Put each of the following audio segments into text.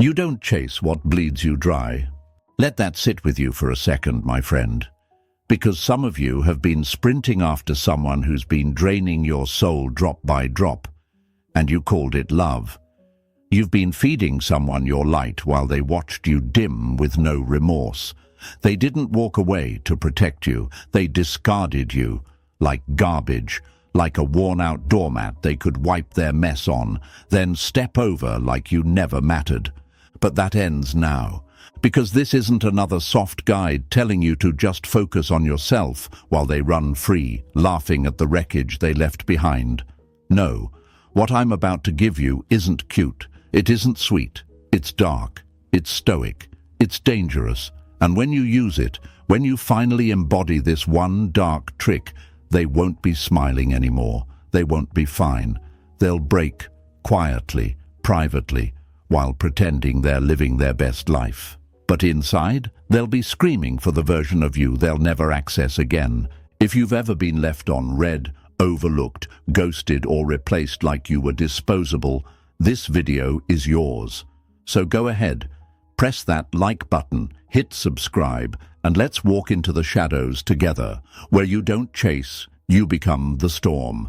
You don't chase what bleeds you dry. Let that sit with you for a second, my friend. Because some of you have been sprinting after someone who's been draining your soul drop by drop, and you called it love. You've been feeding someone your light while they watched you dim with no remorse. They didn't walk away to protect you. They discarded you like garbage, like a worn-out doormat they could wipe their mess on, then step over like you never mattered. But that ends now, because this isn't another soft guide telling you to just focus on yourself while they run free, laughing at the wreckage they left behind. No, what I'm about to give you isn't cute. It isn't sweet. It's dark. It's stoic. It's dangerous. And when you use it, when you finally embody this one dark trick, they won't be smiling anymore. They won't be fine. They'll break quietly, privately, while pretending they're living their best life. But inside, they'll be screaming for the version of you they'll never access again. If you've ever been left on red, overlooked, ghosted, or replaced like you were disposable, this video is yours. So go ahead, press that like button, hit subscribe, and let's walk into the shadows together, where you don't chase, you become the storm.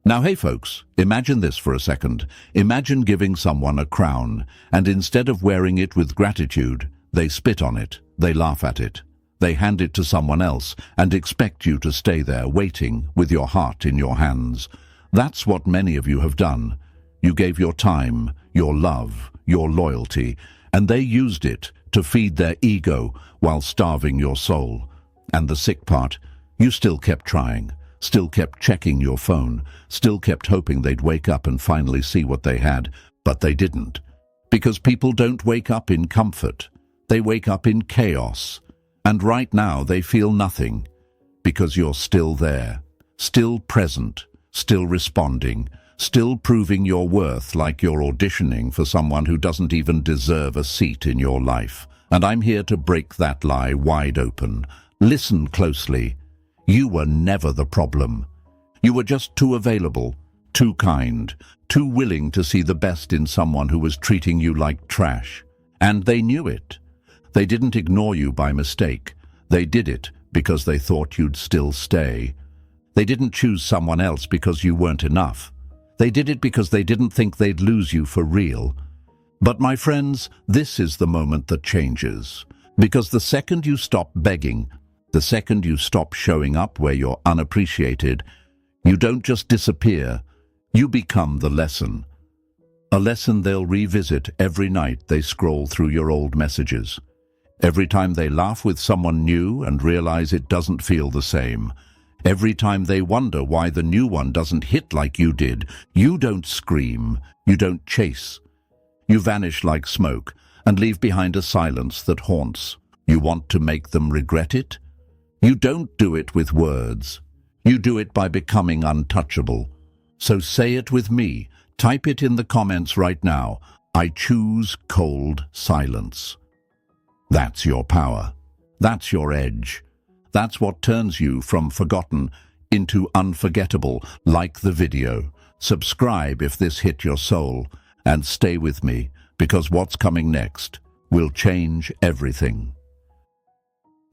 Now, hey folks, imagine this for a second. Imagine giving someone a crown, and instead of wearing it with gratitude, they spit on it, they laugh at it. They hand it to someone else and expect you to stay there waiting with your heart in your hands. That's what many of you have done. You gave your time, your love, your loyalty, and they used it to feed their ego while starving your soul. And the sick part, you still kept trying, still kept checking your phone, still kept hoping they'd wake up and finally see what they had, but they didn't. Because people don't wake up in comfort. They wake up in chaos. And right now they feel nothing, because you're still there, still present, still responding, still proving your worth like you're auditioning for someone who doesn't even deserve a seat in your life. And I'm here to break that lie wide open. Listen closely. You were never the problem. You were just too available, too kind, too willing to see the best in someone who was treating you like trash. And they knew it. They didn't ignore you by mistake. They did it because they thought you'd still stay. They didn't choose someone else because you weren't enough. They did it because they didn't think they'd lose you for real. But my friends, this is the moment that changes. Because the second you stop begging, the second you stop showing up where you're unappreciated, you don't just disappear, you become the lesson. A lesson they'll revisit every night they scroll through your old messages. Every time they laugh with someone new and realize it doesn't feel the same. Every time they wonder why the new one doesn't hit like you did. You don't scream, you don't chase. You vanish like smoke and leave behind a silence that haunts. You want to make them regret it? You don't do it with words. You do it by becoming untouchable. So say it with me. Type it in the comments right now. I choose cold silence. That's your power. That's your edge. That's what turns you from forgotten into unforgettable, like the video. Subscribe if this hit your soul, and stay with me, because what's coming next will change everything.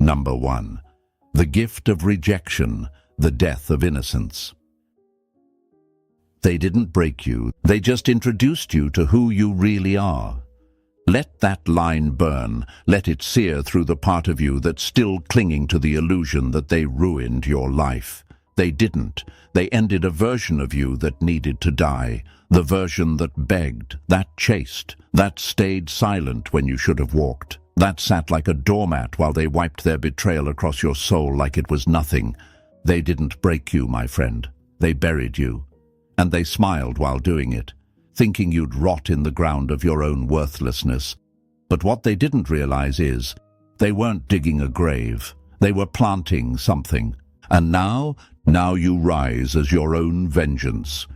Number 1. The gift of rejection, the death of innocence. They didn't break you, they just introduced you to who you really are. Let that line burn, let it sear through the part of you that's still clinging to the illusion that they ruined your life. They didn't. They ended a version of you that needed to die, the version that begged, that chased, that stayed silent when you should have walked, that sat like a doormat while they wiped their betrayal across your soul like it was nothing. They didn't break you, my friend. They buried you. And they smiled while doing it, thinking you'd rot in the ground of your own worthlessness. But what they didn't realize is, they weren't digging a grave. They were planting something. And now you rise as your own vengeance.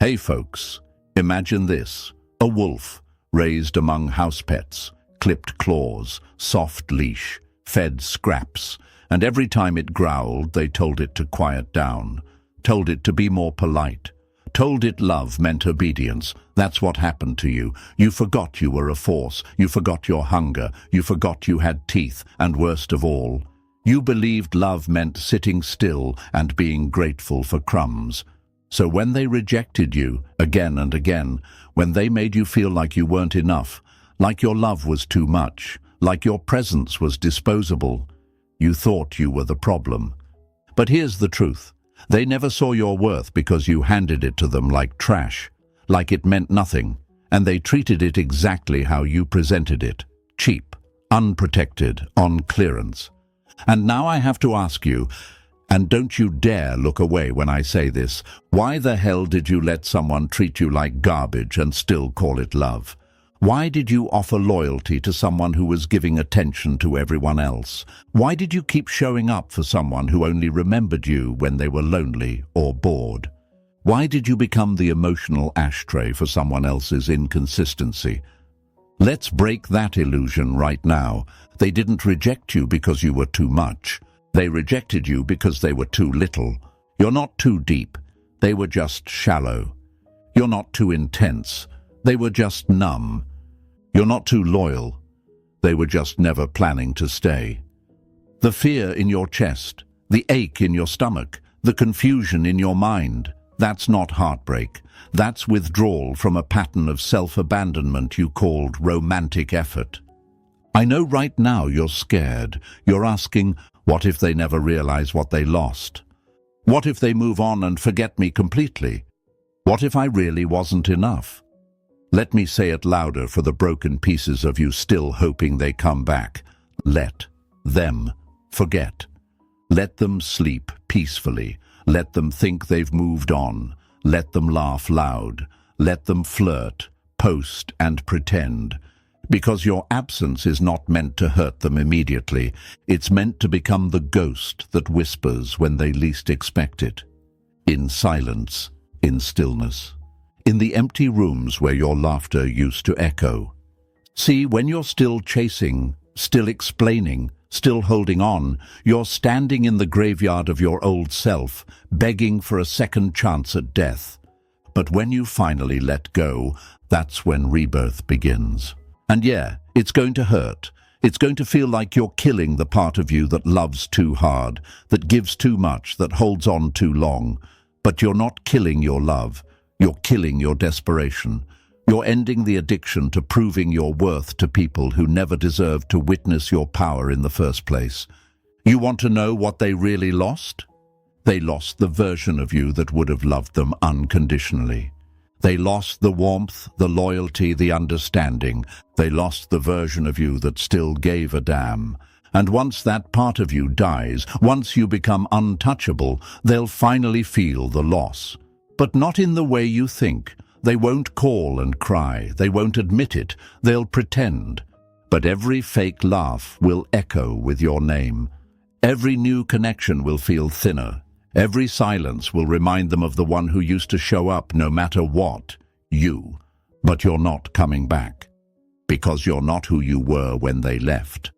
Hey folks, imagine this. A wolf, raised among house pets, clipped claws, soft leash, fed scraps, and every time it growled, they told it to quiet down, told it to be more polite, Told it love meant obedience. That's what happened to you. You forgot you were a force. You forgot your hunger. You forgot you had teeth. And worst of all, you believed love meant sitting still and being grateful for crumbs. So when they rejected you again and again, when they made you feel like you weren't enough, like your love was too much, like your presence was disposable, you thought you were the problem. But here's the truth. They never saw your worth because you handed it to them like trash, like it meant nothing, and they treated it exactly how you presented it, cheap, unprotected, on clearance. And now I have to ask you, and don't you dare look away when I say this, why the hell did you let someone treat you like garbage and still call it love? Why did you offer loyalty to someone who was giving attention to everyone else? Why did you keep showing up for someone who only remembered you when they were lonely or bored? Why did you become the emotional ashtray for someone else's inconsistency? Let's break that illusion right now. They didn't reject you because you were too much. They rejected you because they were too little. You're not too deep. They were just shallow. You're not too intense. They were just numb. You're not too loyal. They were just never planning to stay. The fear in your chest, the ache in your stomach, the confusion in your mind, that's not heartbreak. That's withdrawal from a pattern of self-abandonment you called romantic effort. I know right now you're scared. You're asking, what if they never realize what they lost? What if they move on and forget me completely? What if I really wasn't enough? Let me say it louder for the broken pieces of you still hoping they come back. Let them forget. Let them sleep peacefully. Let them think they've moved on. Let them laugh loud. Let them flirt, post, and pretend. Because your absence is not meant to hurt them immediately. It's meant to become the ghost that whispers when they least expect it. In silence, in stillness. In the empty rooms where your laughter used to echo. See, when you're still chasing, still explaining, still holding on, you're standing in the graveyard of your old self, begging for a second chance at death. But when you finally let go, that's when rebirth begins. And yeah, it's going to hurt. It's going to feel like you're killing the part of you that loves too hard, that gives too much, that holds on too long. But you're not killing your love. You're killing your desperation. You're ending the addiction to proving your worth to people who never deserved to witness your power in the first place. You want to know what they really lost? They lost the version of you that would have loved them unconditionally. They lost the warmth, the loyalty, the understanding. They lost the version of you that still gave a damn. And once that part of you dies, once you become untouchable, they'll finally feel the loss. But not in the way you think. They won't call and cry. They won't admit it. They'll pretend. But every fake laugh will echo with your name. Every new connection will feel thinner. Every silence will remind them of the one who used to show up no matter what, you. But you're not coming back. Because you're not who you were when they left.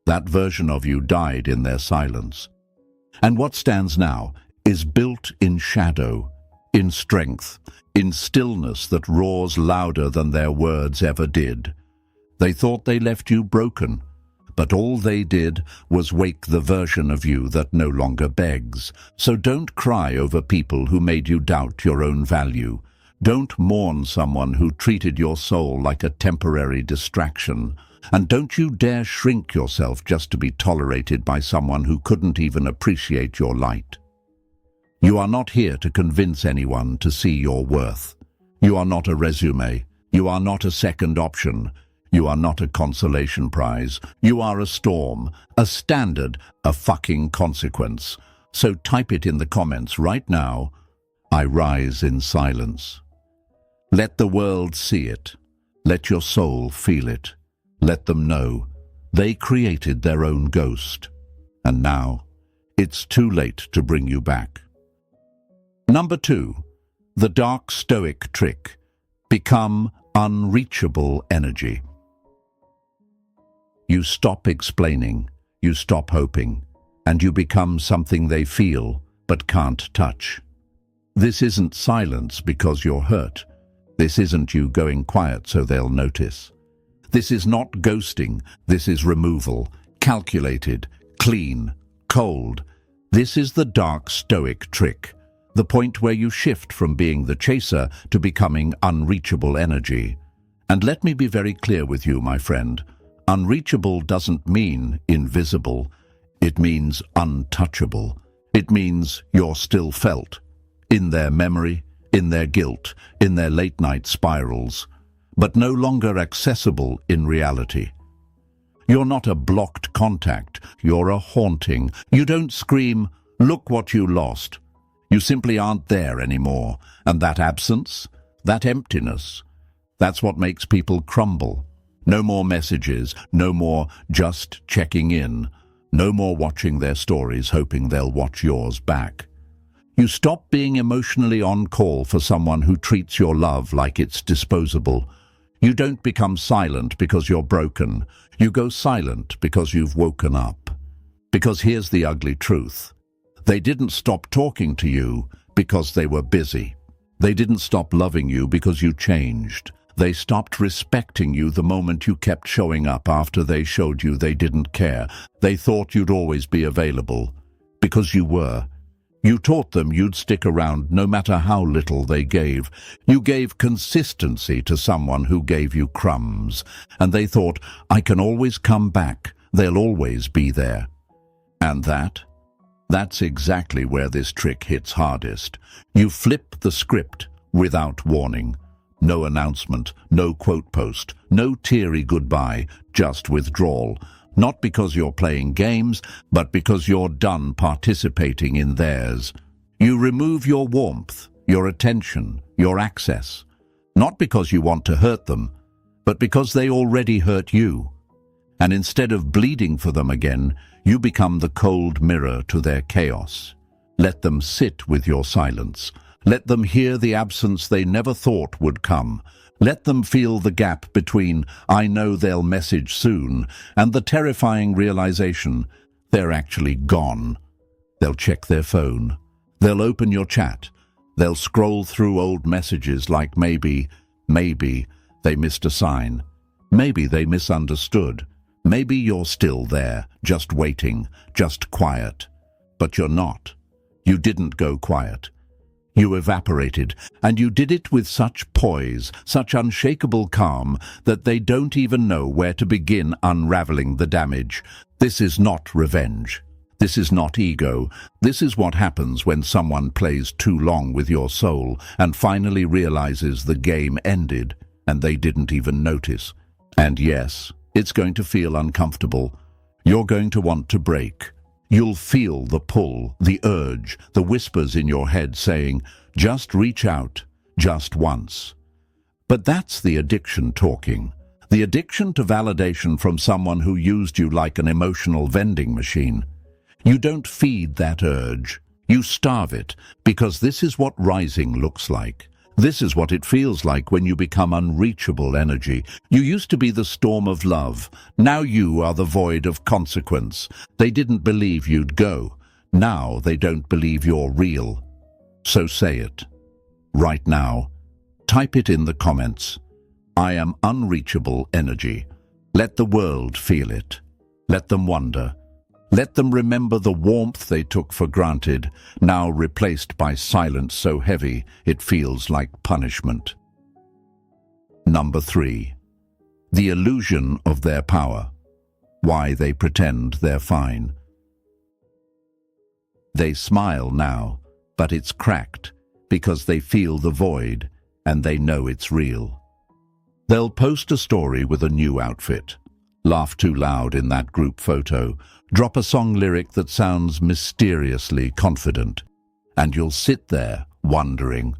That version of you died in their silence. And what stands now is built in shadow, in strength, in stillness that roars louder than their words ever did. They thought they left you broken, but all they did was wake the version of you that no longer begs. So don't cry over people who made you doubt your own value. Don't mourn someone who treated your soul like a temporary distraction. And don't you dare shrink yourself just to be tolerated by someone who couldn't even appreciate your light. You are not here to convince anyone to see your worth. You are not a resume. You are not a second option. You are not a consolation prize. You are a storm, a standard, a fucking consequence. So type it in the comments right now. I rise in silence. Let the world see it. Let your soul feel it. Let them know they created their own ghost. And now, it's too late to bring you back. Number 2, the dark Stoic trick. Become unreachable energy. You stop explaining, you stop hoping, and you become something they feel but can't touch. This isn't silence because you're hurt. This isn't you going quiet so they'll notice. This is not ghosting. This is removal. Calculated, clean, cold. This is the dark Stoic trick. The point where you shift from being the chaser to becoming unreachable energy. And let me be very clear with you, my friend. Unreachable doesn't mean invisible. It means untouchable. It means you're still felt. In their memory, in their guilt, in their late-night spirals, but no longer accessible in reality. You're not a blocked contact, you're a haunting. You don't scream, "Look what you lost." You simply aren't there anymore. And that absence, that emptiness, that's what makes people crumble. No more messages, no more just checking in, no more watching their stories hoping they'll watch yours back. You stop being emotionally on call for someone who treats your love like it's disposable. You don't become silent because you're broken. You go silent because you've woken up. Because here's the ugly truth. They didn't stop talking to you because they were busy. They didn't stop loving you because you changed. They stopped respecting you the moment you kept showing up after they showed you they didn't care. They thought you'd always be available. Because you were. You taught them you'd stick around no matter how little they gave. You gave consistency to someone who gave you crumbs. And they thought, I can always come back. They'll always be there. And that's exactly where this trick hits hardest. You flip the script without warning. No announcement, no quote post, no teary goodbye, just withdrawal. Not because you're playing games, but because you're done participating in theirs. You remove your warmth, your attention, your access. Not because you want to hurt them, but because they already hurt you. And instead of bleeding for them again, you become the cold mirror to their chaos. Let them sit with your silence. Let them hear the absence they never thought would come. Let them feel the gap between "I know they'll message soon" and the terrifying realization they're actually gone. They'll check their phone. They'll open your chat. They'll scroll through old messages like maybe they missed a sign. Maybe they misunderstood. Maybe you're still there, just waiting, just quiet. But you're not. You didn't go quiet. You evaporated, and you did it with such poise, such unshakable calm, that they don't even know where to begin unraveling the damage. This is not revenge. This is not ego. This is what happens when someone plays too long with your soul and finally realizes the game ended and they didn't even notice. And yes, it's going to feel uncomfortable. You're going to want to break. You'll feel the pull, the urge, the whispers in your head saying, just reach out, just once. But that's the addiction talking. The addiction to validation from someone who used you like an emotional vending machine. You don't feed that urge. You starve it, because this is what rising looks like. This is what it feels like when you become unreachable energy. You used to be the storm of love. Now you are the void of consequence. They didn't believe you'd go. Now they don't believe you're real. So say it. Right now. Type it in the comments. I am unreachable energy. Let the world feel it. Let them wonder. Let them remember the warmth they took for granted, now replaced by silence so heavy it feels like punishment. Number 3. The illusion of their power. Why they pretend they're fine. They smile now, but it's cracked, because they feel the void, and they know it's real. They'll post a story with a new outfit, laugh too loud in that group photo, drop a song lyric that sounds mysteriously confident, and you'll sit there wondering,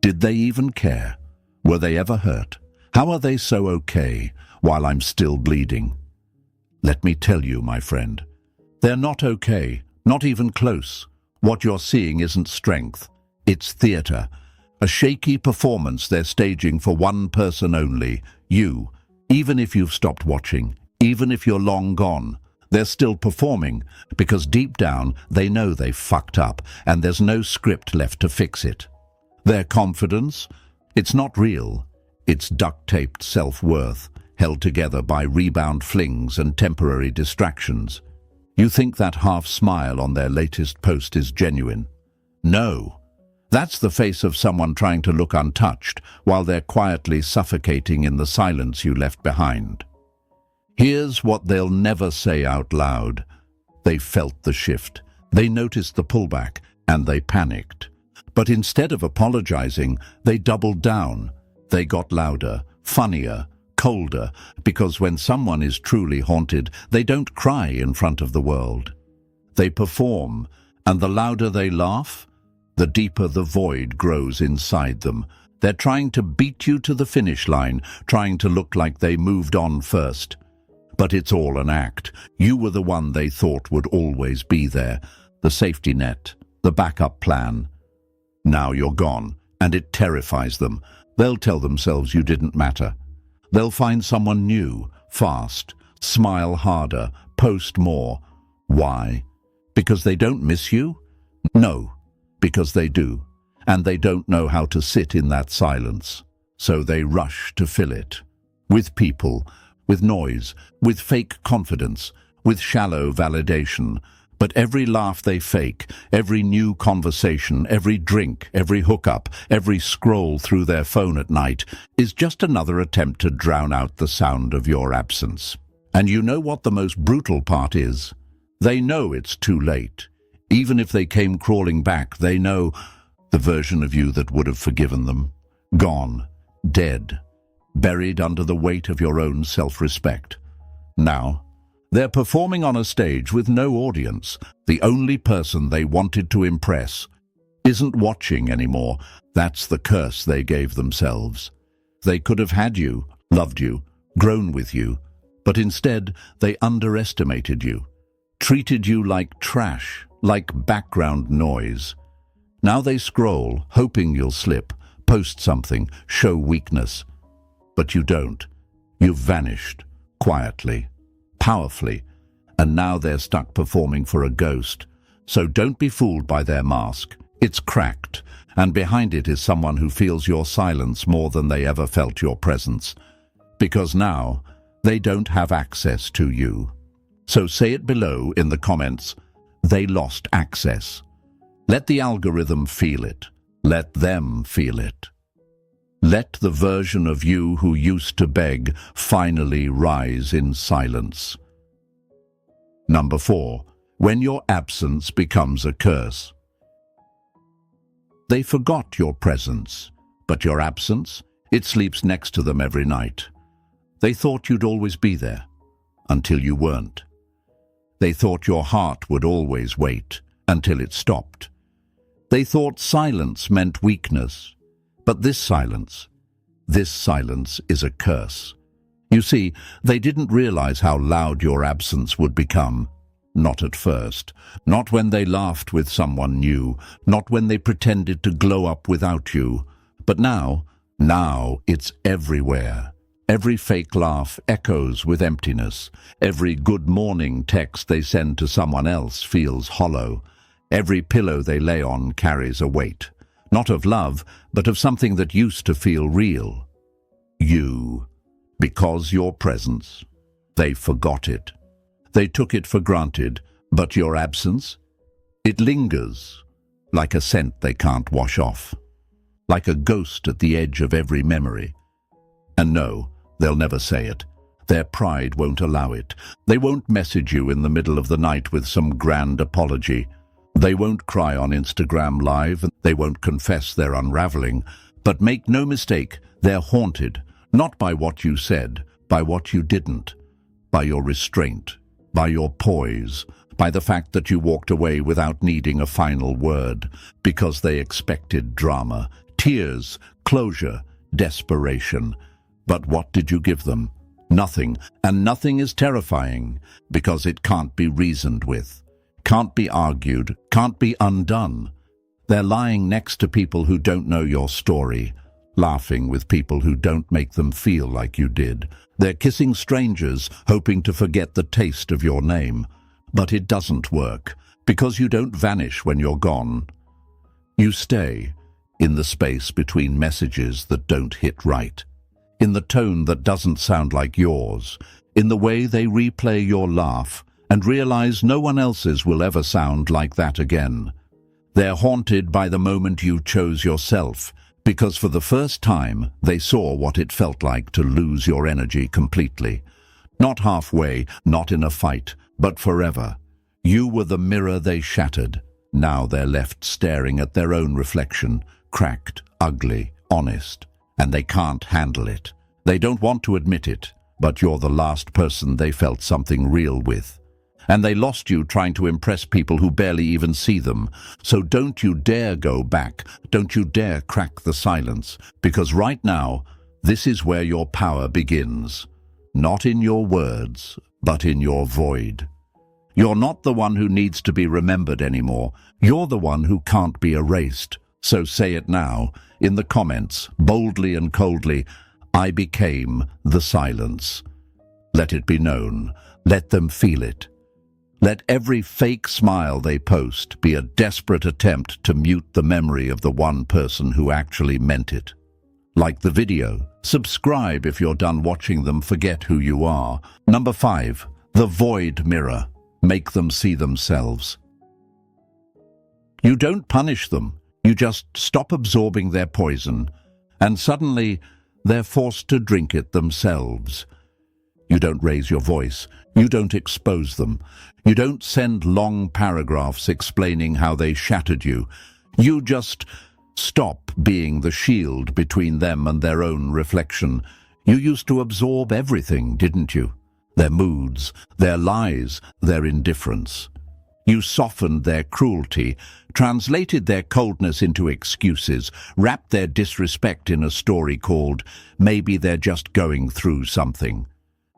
did they even care? Were they ever hurt? How are they so okay while I'm still bleeding? Let me tell you, my friend, they're not okay, not even close. What you're seeing isn't strength, it's theater, a shaky performance they're staging for one person only, you. Even if you've stopped watching, even if you're long gone, they're still performing, because deep down they know they've fucked up and there's no script left to fix it. Their confidence? It's not real. It's duct-taped self-worth, held together by rebound flings and temporary distractions. You think that half-smile on their latest post is genuine? No. That's the face of someone trying to look untouched while they're quietly suffocating in the silence you left behind. Here's what they'll never say out loud. They felt the shift. They noticed the pullback, and they panicked. But instead of apologizing, they doubled down. They got louder, funnier, colder, because when someone is truly haunted, they don't cry in front of the world. They perform, and the louder they laugh, the deeper the void grows inside them. They're trying to beat you to the finish line, trying to look like they moved on first. But it's all an act. You were the one they thought would always be there, the safety net, the backup plan. Now you're gone, and it terrifies them. They'll tell themselves you didn't matter. They'll find someone new, fast, smile harder, post more. Why? Because they don't miss you? No, because they do, and they don't know how to sit in that silence. So they rush to fill it. With people, with noise, with fake confidence, with shallow validation. But every laugh they fake, every new conversation, every drink, every hookup, every scroll through their phone at night is just another attempt to drown out the sound of your absence. And you know what the most brutal part is? They know it's too late. Even if they came crawling back, they know the version of you that would have forgiven them. Gone, dead, buried under the weight of your own self-respect. Now, they're performing on a stage with no audience. The only person they wanted to impress isn't watching anymore. That's the curse they gave themselves. They could have had you, loved you, grown with you, but instead they underestimated you, treated you like trash, like background noise. Now they scroll, hoping you'll slip, post something, show weakness. But you don't. You've vanished, quietly, powerfully, and now they're stuck performing for a ghost. So don't be fooled by their mask. It's cracked, and behind it is someone who feels your silence more than they ever felt your presence. Because now, they don't have access to you. So say it below in the comments. They lost access. Let the algorithm feel it. Let them feel it. Let the version of you who used to beg finally rise in silence. Number 4. When your absence becomes a curse. They forgot your presence, but your absence, it sleeps next to them every night. They thought you'd always be there, until you weren't. They thought your heart would always wait, until it stopped. They thought silence meant weakness, but this silence is a curse. You see, they didn't realize how loud your absence would become. Not at first. Not when they laughed with someone new. Not when they pretended to glow up without you. But now it's everywhere. Every fake laugh echoes with emptiness. Every good morning text they send to someone else feels hollow. Every pillow they lay on carries a weight. Not of love, but of something that used to feel real. You. Because your presence. They forgot it. They took it for granted, but your absence? It lingers, like a scent they can't wash off. Like a ghost at the edge of every memory. And no, they'll never say it. Their pride won't allow it. They won't message you in the middle of the night with some grand apology. They won't cry on Instagram Live, and they won't confess their unraveling. But make no mistake, they're haunted, not by what you said, by what you didn't, by your restraint, by your poise, by the fact that you walked away without needing a final word, because they expected drama, tears, closure, desperation. But what did you give them? Nothing, and nothing is terrifying, because it can't be reasoned with. Can't be argued, can't be undone. They're lying next to people who don't know your story, laughing with people who don't make them feel like you did. They're kissing strangers, hoping to forget the taste of your name. But it doesn't work, because you don't vanish when you're gone. You stay, in the space between messages that don't hit right, in the tone that doesn't sound like yours, in the way they replay your laugh and realize no one else's will ever sound like that again. They're haunted by the moment you chose yourself, because for the first time they saw what it felt like to lose your energy completely. Not halfway, not in a fight, but forever. You were the mirror they shattered. Now they're left staring at their own reflection, cracked, ugly, honest, and they can't handle it. They don't want to admit it, but you're the last person they felt something real with. And they lost you trying to impress people who barely even see them. So don't you dare go back. Don't you dare crack the silence. Because right now, this is where your power begins. Not in your words, but in your void. You're not the one who needs to be remembered anymore. You're the one who can't be erased. So say it now, in the comments, boldly and coldly, I became the silence. Let it be known. Let them feel it. Let every fake smile they post be a desperate attempt to mute the memory of the one person who actually meant it. Like the video. Subscribe if you're done watching them forget who you are. Number 5. The void mirror. Make them see themselves. You don't punish them. You just stop absorbing their poison, and suddenly they're forced to drink it themselves. You don't raise your voice. You don't expose them. You don't send long paragraphs explaining how they shattered you. You just stop being the shield between them and their own reflection. You used to absorb everything, didn't you? Their moods, their lies, their indifference. You softened their cruelty, translated their coldness into excuses, wrapped their disrespect in a story called "Maybe they're just going through something."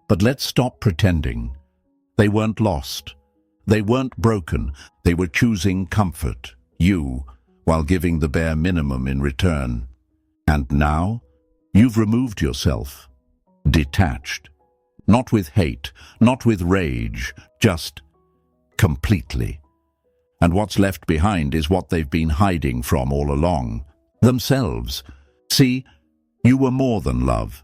But let's stop pretending. They weren't lost. They weren't broken. They were choosing comfort, you, while giving the bare minimum in return. And now, you've removed yourself, detached. Not with hate, not with rage, just completely. And what's left behind is what they've been hiding from all along. Themselves. See, you were more than love.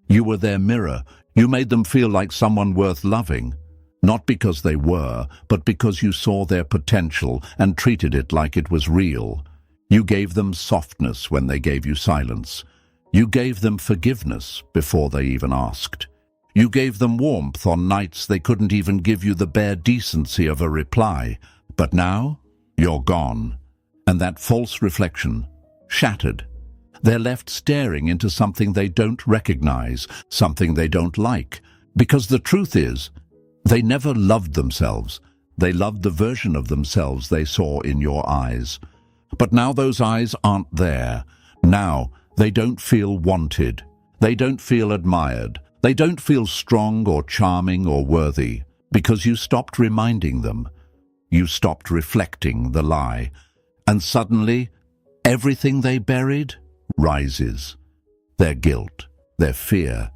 You were their mirror. You made them feel like someone worth loving. Not because they were, but because you saw their potential and treated it like it was real. You gave them softness when they gave you silence. You gave them forgiveness before they even asked. You gave them warmth on nights they couldn't even give you the bare decency of a reply. But now, you're gone. And that false reflection, shattered. They're left staring into something they don't recognize, something they don't like. Because the truth is, they never loved themselves. They loved the version of themselves they saw in your eyes. But now those eyes aren't there. Now, they don't feel wanted. They don't feel admired. They don't feel strong or charming or worthy, because you stopped reminding them. You stopped reflecting the lie. And suddenly, everything they buried rises. Their guilt, their fear,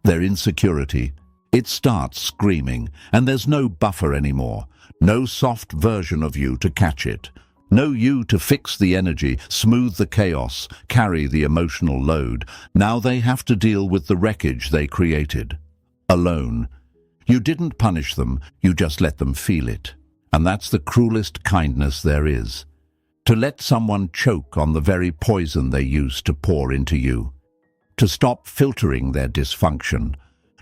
their insecurity. It starts screaming, and there's no buffer anymore. No soft version of you to catch it. No you to fix the energy, smooth the chaos, carry the emotional load. Now they have to deal with the wreckage they created. Alone. You didn't punish them, you just let them feel it. And that's the cruelest kindness there is. To let someone choke on the very poison they used to pour into you. To stop filtering their dysfunction.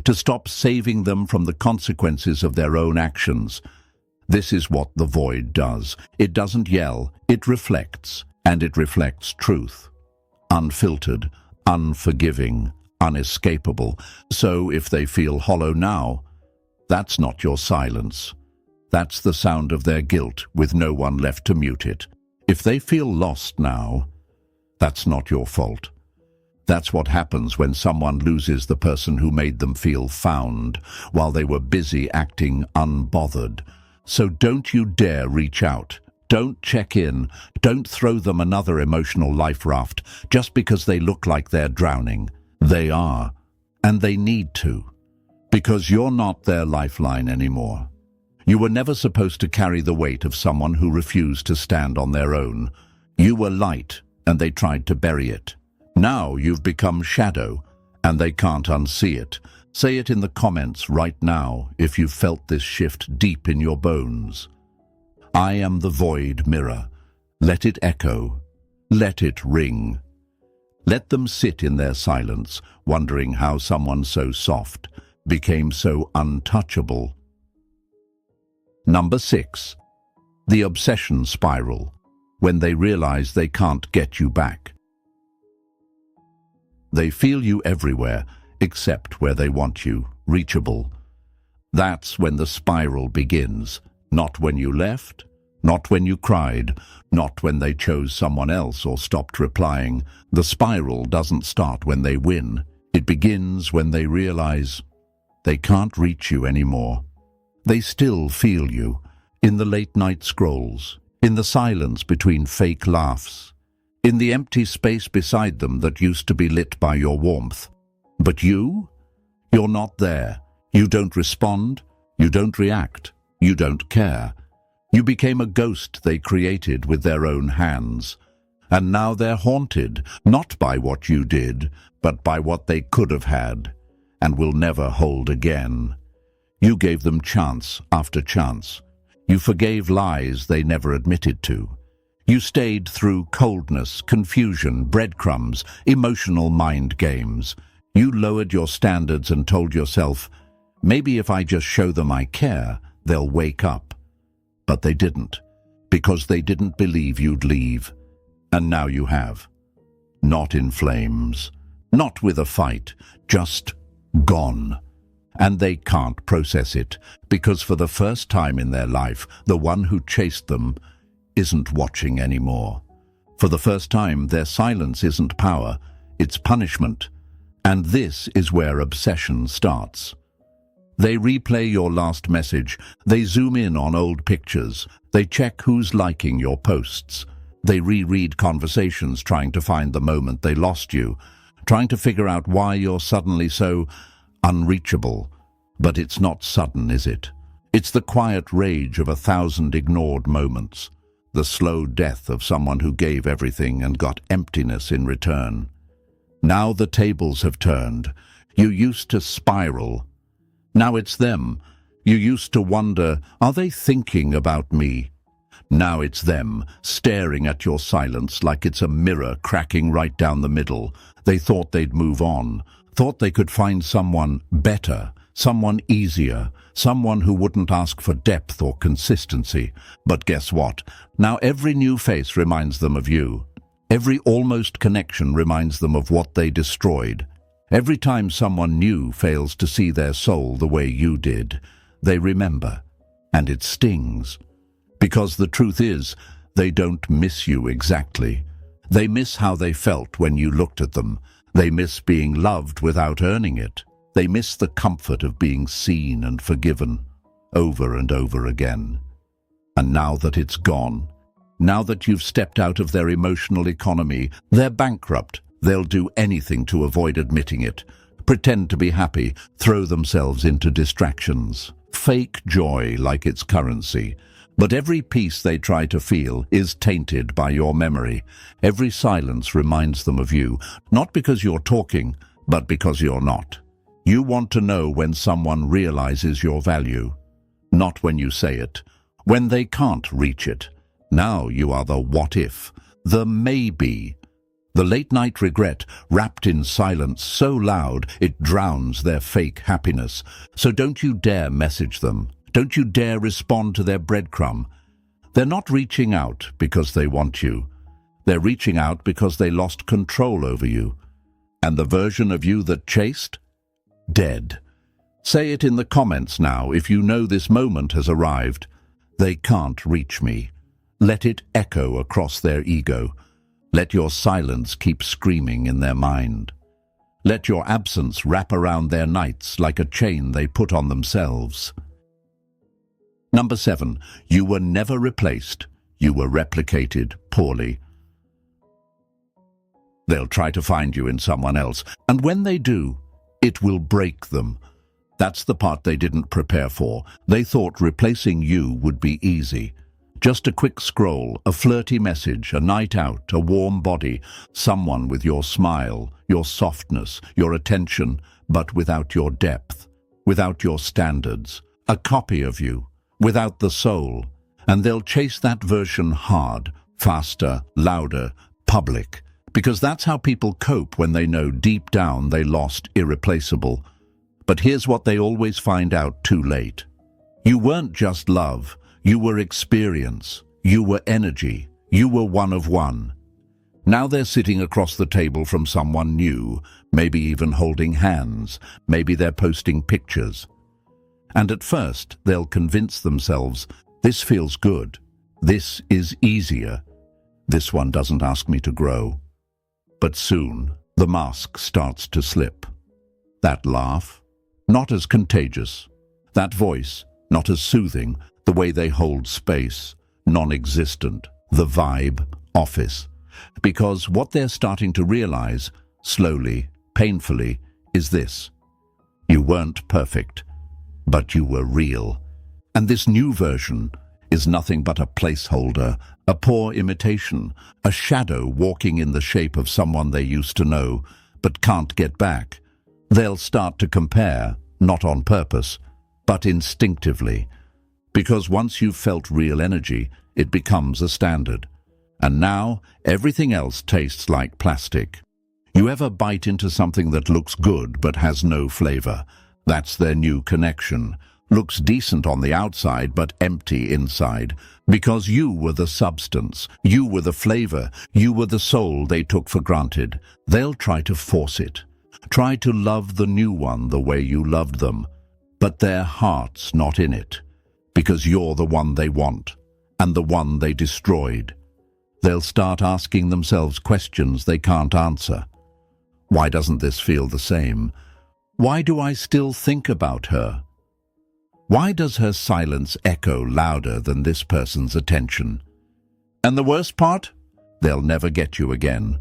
To stop saving them from the consequences of their own actions. This is what the void does. It doesn't yell, it reflects, and it reflects truth. Unfiltered, unforgiving, unescapable. So if they feel hollow now, that's not your silence. That's the sound of their guilt with no one left to mute it. If they feel lost now, that's not your fault. That's what happens when someone loses the person who made them feel found while they were busy acting unbothered. So don't you dare reach out. Don't check in. Don't throw them another emotional life raft just because they look like they're drowning. They are, and they need to, because you're not their lifeline anymore. You were never supposed to carry the weight of someone who refused to stand on their own. You were light, and they tried to bury it. Now you've become shadow, and they can't unsee it. Say it in the comments right now if you've felt this shift deep in your bones. I am the void mirror. Let it echo. Let it ring. Let them sit in their silence, wondering how someone so soft became so untouchable. Number 6. The obsession spiral, when they realize they can't get you back. They feel you everywhere, except where they want you, reachable. That's when the spiral begins, not when you left, not when you cried, not when they chose someone else or stopped replying. The spiral doesn't start when they win. It begins when they realize they can't reach you anymore. They still feel you, in the late-night scrolls, in the silence between fake laughs, in the empty space beside them that used to be lit by your warmth. But you're not there. You don't respond, you don't react, you don't care. You became a ghost they created with their own hands. And now they're haunted, not by what you did, but by what they could have had, and will never hold again. You gave them chance after chance. You forgave lies they never admitted to. You stayed through coldness, confusion, breadcrumbs, emotional mind games. You lowered your standards and told yourself, maybe if I just show them I care, they'll wake up. But they didn't, because they didn't believe you'd leave. And now you have. Not in flames, not with a fight, just gone. And they can't process it, because for the first time in their life, the one who chased them isn't watching anymore. For the first time, their silence isn't power, it's punishment. And this is where obsession starts. They replay your last message, they zoom in on old pictures, they check who's liking your posts. They reread conversations trying to find the moment they lost you, trying to figure out why you're suddenly so unreachable. But it's not sudden, is it? It's the quiet rage of 1,000 ignored moments, the slow death of someone who gave everything and got emptiness in return. Now the tables have turned. You used to spiral. Now it's them. You used to wonder, are they thinking about me? Now it's them, staring at your silence like it's a mirror cracking right down the middle. They thought they'd move on, thought they could find someone better, someone easier, someone who wouldn't ask for depth or consistency. But guess what? Now every new face reminds them of you. Every almost connection reminds them of what they destroyed. Every time someone new fails to see their soul the way you did, they remember, and it stings. Because the truth is, they don't miss you exactly. They miss how they felt when you looked at them. They miss being loved without earning it. They miss the comfort of being seen and forgiven, over and over again. And now that it's gone, now that you've stepped out of their emotional economy, they're bankrupt. They'll do anything to avoid admitting it, pretend to be happy, throw themselves into distractions. Fake joy like it's currency. But every piece they try to feel is tainted by your memory. Every silence reminds them of you, not because you're talking, but because you're not. You want to know when someone realizes your value, not when you say it, when they can't reach it. Now you are the what if, the maybe. The late-night regret, wrapped in silence so loud it drowns their fake happiness. So don't you dare message them. Don't you dare respond to their breadcrumb. They're not reaching out because they want you. They're reaching out because they lost control over you. And the version of you that chased? Dead. Say it in the comments now if you know this moment has arrived. They can't reach me. Let it echo across their ego. Let your silence keep screaming in their mind. Let your absence wrap around their nights like a chain they put on themselves. Number 7, you were never replaced. You were replicated poorly. They'll try to find you in someone else, and when they do, it will break them. That's the part they didn't prepare for. They thought replacing you would be easy. Just a quick scroll, a flirty message, a night out, a warm body, someone with your smile, your softness, your attention, but without your depth, without your standards, a copy of you, without the soul. And they'll chase that version hard, faster, louder, public, because that's how people cope when they know deep down they lost irreplaceable. But here's what they always find out too late. You weren't just love, you were experience, you were energy, you were one of one. Now they're sitting across the table from someone new, maybe even holding hands, maybe they're posting pictures. And at first they'll convince themselves, this feels good, this is easier, this one doesn't ask me to grow. But soon the mask starts to slip. That laugh, not as contagious. That voice, not as soothing. The way they hold space, non-existent. The vibe, office. Because what they're starting to realize, slowly, painfully, is this. You weren't perfect, but you were real. And this new version is nothing but a placeholder, a poor imitation, a shadow walking in the shape of someone they used to know, but can't get back. They'll start to compare, not on purpose, but instinctively. Because once you've felt real energy, it becomes a standard. And now, everything else tastes like plastic. You ever bite into something that looks good but has no flavor? That's their new connection. Looks decent on the outside but empty inside. Because you were the substance, you were the flavor, you were the soul they took for granted. They'll try to force it. Try to love the new one the way you loved them. But their heart's not in it. Because you're the one they want, and the one they destroyed. They'll start asking themselves questions they can't answer. Why doesn't this feel the same? Why do I still think about her? Why does her silence echo louder than this person's attention? And the worst part? They'll never get you again.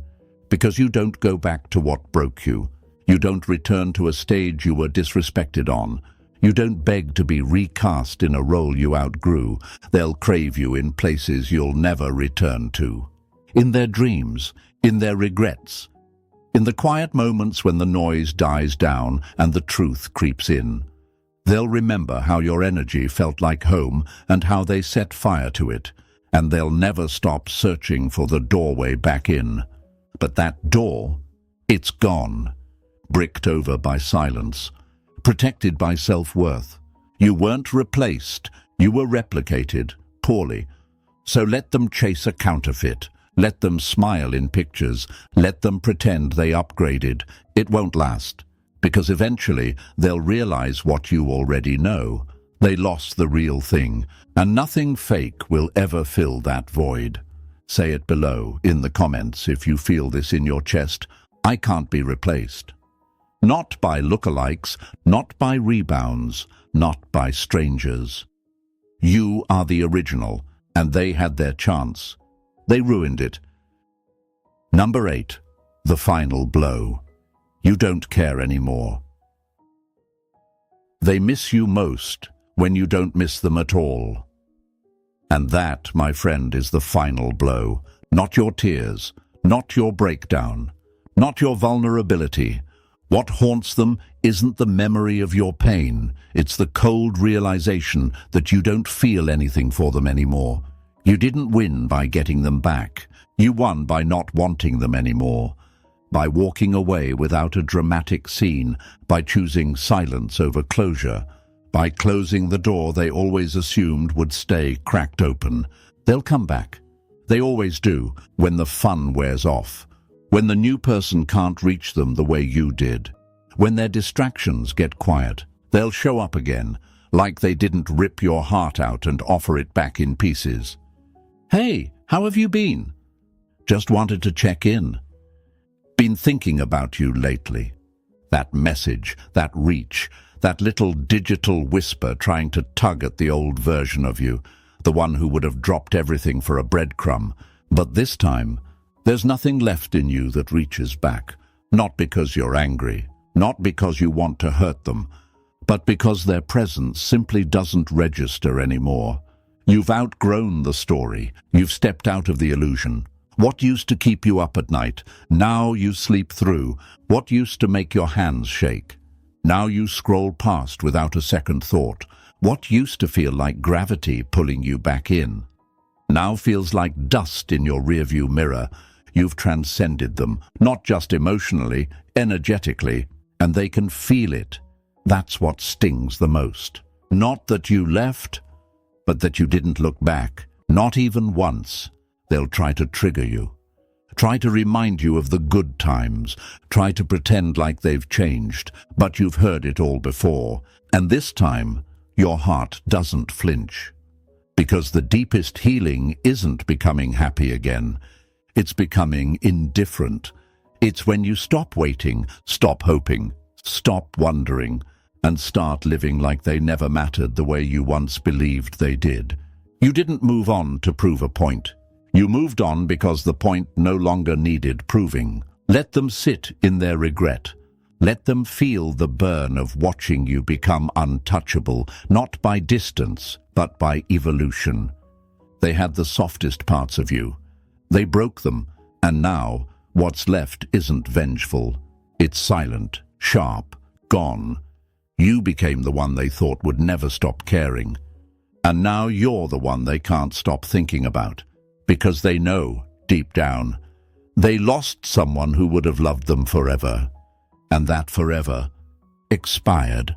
Because you don't go back to what broke you. You don't return to a stage you were disrespected on. You don't beg to be recast in a role you outgrew. They'll crave you in places you'll never return to. In their dreams, in their regrets, in the quiet moments when the noise dies down and the truth creeps in. They'll remember how your energy felt like home and how they set fire to it, and they'll never stop searching for the doorway back in. But that door, it's gone, bricked over by silence. Protected by self-worth. You weren't replaced, you were replicated, poorly. So let them chase a counterfeit. Let them smile in pictures. Let them pretend they upgraded. It won't last, because eventually they'll realize what you already know. They lost the real thing, and nothing fake will ever fill that void. Say it below, in the comments, if you feel this in your chest. I can't be replaced. Not by lookalikes, not by rebounds, not by strangers. You are the original, and they had their chance. They ruined it. Number 8. The final blow. You don't care anymore. They miss you most when you don't miss them at all. And that, my friend, is the final blow. Not your tears, not your breakdown, not your vulnerability. What haunts them isn't the memory of your pain. It's the cold realization that you don't feel anything for them anymore. You didn't win by getting them back. You won by not wanting them anymore. By walking away without a dramatic scene, by choosing silence over closure, by closing the door they always assumed would stay cracked open. They'll come back. They always do, when the fun wears off. When the new person can't reach them the way you did. When their distractions get quiet, they'll show up again, like they didn't rip your heart out and offer it back in pieces. Hey, how have you been? Just wanted to check in. Been thinking about you lately. That message, that reach, that little digital whisper trying to tug at the old version of you, the one who would have dropped everything for a breadcrumb. But this time, there's nothing left in you that reaches back, not because you're angry, not because you want to hurt them, but because their presence simply doesn't register anymore. You've outgrown the story. You've stepped out of the illusion. What used to keep you up at night, now you sleep through. What used to make your hands shake, now you scroll past without a second thought. What used to feel like gravity pulling you back in, now feels like dust in your rearview mirror. You've transcended them, not just emotionally, energetically, and they can feel it. That's what stings the most. Not that you left, but that you didn't look back, not even once. They'll try to trigger you, try to remind you of the good times, try to pretend like they've changed, but you've heard it all before. And this time, your heart doesn't flinch. Because the deepest healing isn't becoming happy again. It's becoming indifferent. It's when you stop waiting, stop hoping, stop wondering, and start living like they never mattered the way you once believed they did. You didn't move on to prove a point. You moved on because the point no longer needed proving. Let them sit in their regret. Let them feel the burn of watching you become untouchable, not by distance, but by evolution. They had the softest parts of you. They broke them, and now what's left isn't vengeful. It's silent, sharp, gone. You became the one they thought would never stop caring. And now you're the one they can't stop thinking about, because they know, deep down, they lost someone who would have loved them forever. And that forever expired.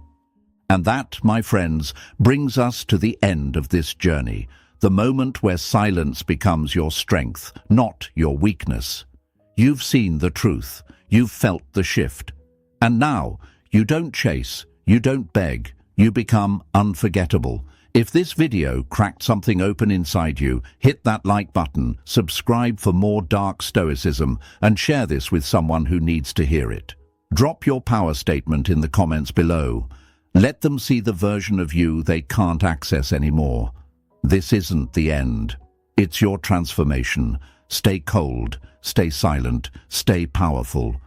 And that, my friends, brings us to the end of this journey, the moment where silence becomes your strength, not your weakness. You've seen the truth, you've felt the shift. And now, you don't chase, you don't beg, you become unforgettable. If this video cracked something open inside you, hit that like button, subscribe for more dark stoicism, and share this with someone who needs to hear it. Drop your power statement in the comments below. Let them see the version of you they can't access anymore. This isn't the end. It's your transformation. Stay cold, stay silent, stay powerful.